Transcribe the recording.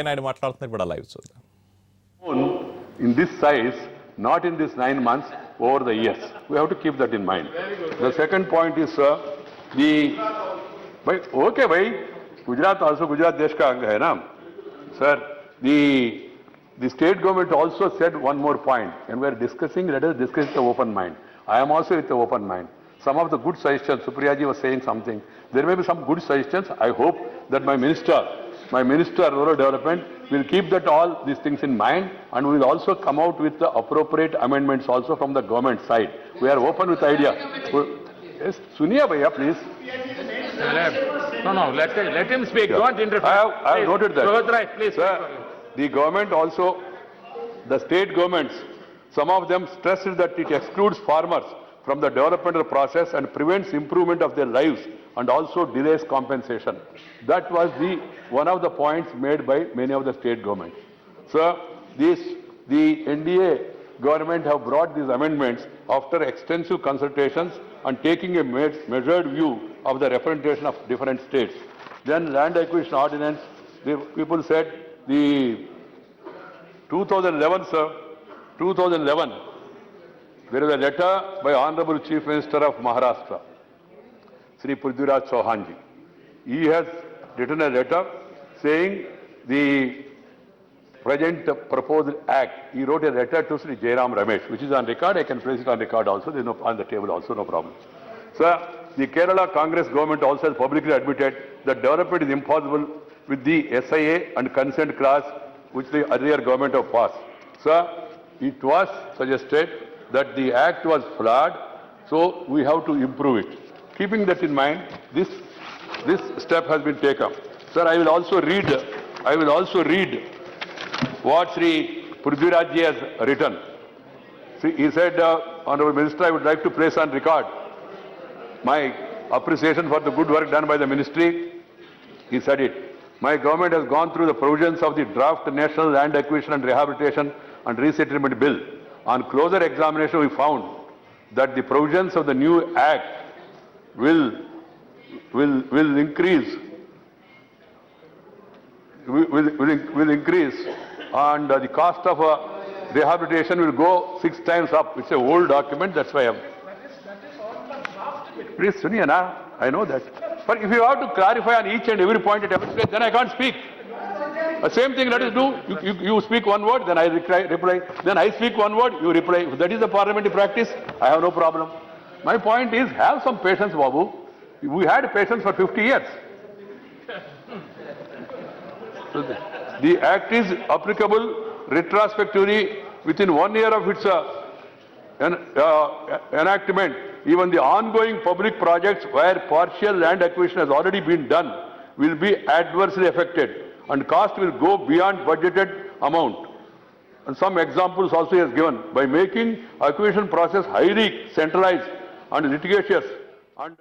ఆయన మాట్లాడుతున్నారు ఇప్పుడు లైవ్ చూద్దాం. In this size, not in these 9 months, over the years. We have to keep that in mind. The second point is, sir, okay, bhai, Gujarat also, Gujarat desh ka ang hai na. Sir, the state government also said one more point, and we are discussing, let us discuss with the open mind. I am also with the open mind. Some of the good suggestions, Supriya ji was saying something, there may be some good suggestions. I hope that my minister, rural development, will keep that all these things in mind, and we will also come out with the appropriate amendments also from the government side. We are open with idea. Yes, Suniya bhaiya, please. No, let him speak. Yeah. Don't interfere. I have noted that. Sir, please. Sir, the government also, the state governments, some of them stressed that it excludes farmers from the developmental process and prevents improvement of their lives and also delays compensation. That was one of the points made by many of the state governments. Sir, the NDA government have brought these amendments after extensive consultations and taking a measured view of the representation of different states. Then land acquisition ordinance, the people said the 2011, sir, 2011, there is a letter by Honorable Chief Minister of Maharashtra, Sri Prithviraj Chauhan ji. He has written a letter saying the present proposed act. He wrote a letter to Sri Jairam Ramesh, which is on record. I can place it on record also. There is no on the table also, no problem. Sir, the Kerala Congress government also has publicly admitted that development is impossible with the SIA and consent clause which the earlier government have passed. Sir, it was suggested that the act was flawed, so we have to improve it. Keeping that in mind, this step has been taken. Sir, I will also read what Sri Prithviraj ji has written. See, he said, Honorable Minister, I would like to place on record my appreciation for the good work done by the ministry. He said it. My government has gone through the provisions of the draft National Land Acquisition and Rehabilitation and Resettlement Bill. On closer examination, we found that the provisions of the new act will increase, and the cost of rehabilitation will go 6 times up. It's an old document, that's why I'm... Please, Suniya, na? I know that. But if you have to clarify on each and every point at every place, then I can't speak. The same thing let us do. You speak one word, then I reply. Then I speak one word, you reply. If that is the parliamentary practice, I have no problem. My point is, have some patience, Babu. We had patience for 50 years. So the act is applicable retrospectively within 1 year of its enactment. Even the ongoing public projects where partial land acquisition has already been done will be adversely affected, and cost will go beyond budgeted amount. And some examples also he has given. By making acquisition process highly centralized and litigious and